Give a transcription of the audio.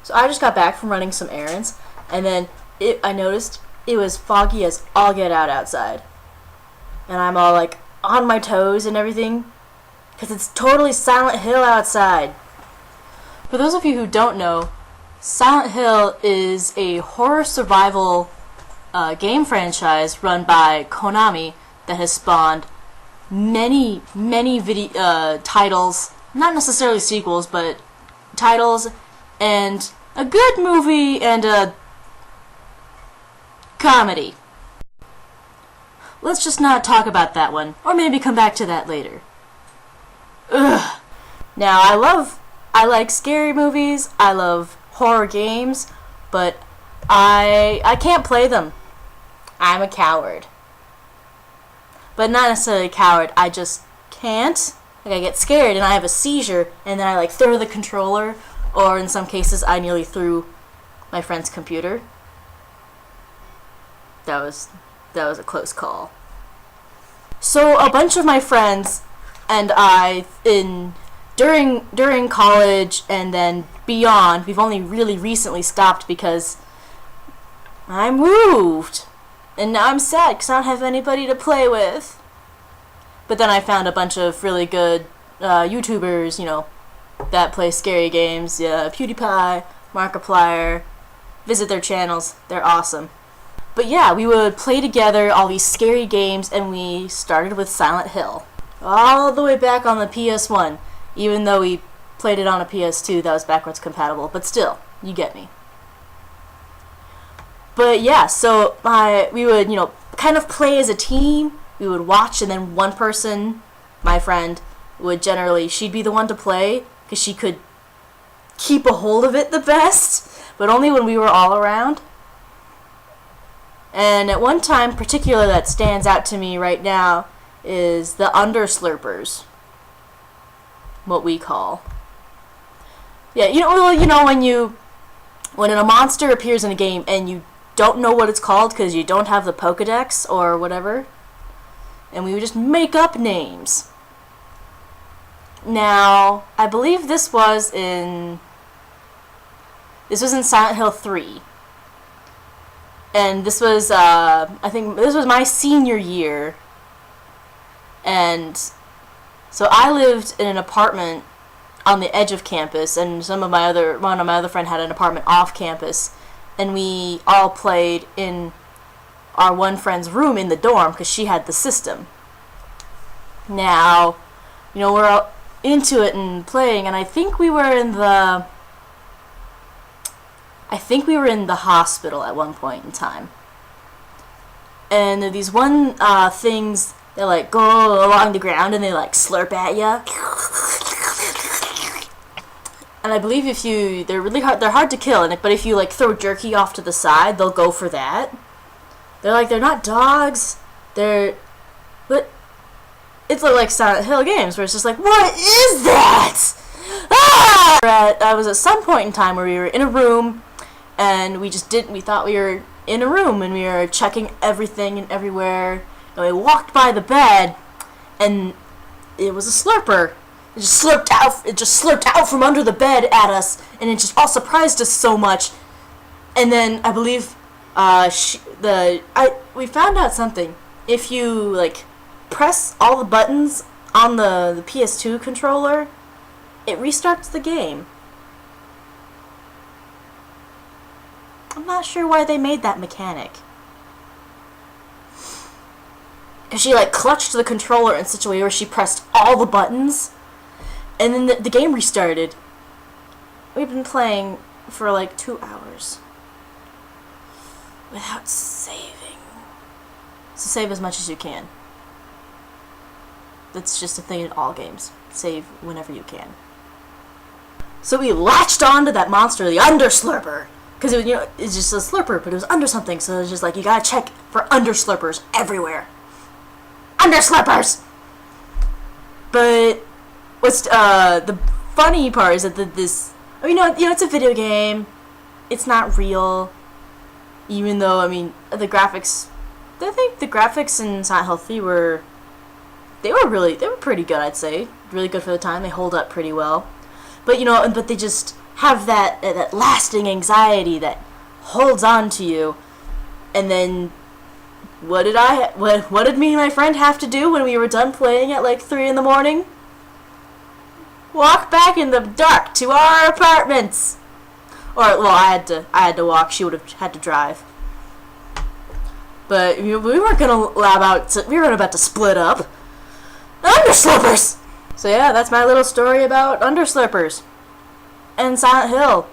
So I just got back from running some errands, and then I noticed it was foggy as all get out outside. And I'm all like on my toes and everything, because it's totally Silent Hill outside. For those of you who don't know, Silent Hill is a horror survival game franchise run by Konami that has spawned many titles, not necessarily sequels, but titles, and a good movie and a comedy. Let's just not talk about that one, or maybe come back to that later. Ugh. Now, I like scary movies, I love horror games, but I can't play them. I'm a coward. But not necessarily a coward, I just can't. Like, I get scared and I have a seizure, and then I like throw the controller, or in some cases I nearly threw my friend's computer. That was a close call. So a bunch of my friends and I, during college and then beyond, we've only really recently stopped because I moved. And now I'm sad because I don't have anybody to play with. But then I found a bunch of really good YouTubers, that play scary games. Yeah, PewDiePie, Markiplier. Visit their channels. They're awesome. But yeah, we would play together all these scary games, and we started with Silent Hill. All the way back on the PS1, even though we played it on a PS2 that was backwards compatible. But still, you get me. But yeah, so we would, kind of play as a team. We would watch, and then one person, my friend, she'd be the one to play, because she could keep a hold of it the best, but only when we were all around. And at one time, particular that stands out to me right now, is the Underslurpers. What we call. Yeah, when a monster appears in a game and you don't know what it's called because you don't have the Pokedex or whatever, and we would just make up names. Now, I believe this was in Silent Hill 3. And this was, I think this was my senior year. And so I lived in an apartment on the edge of campus, and one of my other friend had an apartment off campus, and we all played in our one friend's room in the dorm because she had the system. Now, we're all into it and playing, and I think we were in the hospital at one point in time. And there are these things that like go along the ground and they like slurp at you. And I believe they're hard to kill, but if you like throw jerky off to the side, they'll go for that. They're not dogs. But it's like Silent Hill games where it's just like, what is that? Ah! I was at some point in time where we were in a room, and we thought we were in a room, and we were checking everything and everywhere, and we walked by the bed, and it was a slurper. It just slurped out from under the bed at us, and it just all surprised us so much. And then I believe we found out something. If you like press all the buttons on the PS2 controller, it restarts the game. I'm not sure why they made that mechanic. Because she like clutched the controller in such a way where she pressed all the buttons, and then the game restarted. We've been playing for like 2 hours without saving. So save as much as you can. That's just a thing in all games. Save whenever you can. So we latched onto that monster, the Underslurper, because it's just a slurper, but it was under something. So it was just like, you gotta check for Underslurpers everywhere. Underslurpers. But what's the funny part is that it's a video game. It's not real. Even though the graphics, I think the graphics in Silent Hill 3 were pretty good, I'd say. Really good for the time. They hold up pretty well. But but they just have that lasting anxiety that holds on to you. And then what did me and my friend have to do when we were done playing at like 3 in the morning? Walk back in the dark to our apartments. Or well, I had to walk. She would have had to drive. But we weren't gonna we were about to split up. Underslurpers. So yeah, that's my little story about Underslurpers and Silent Hill.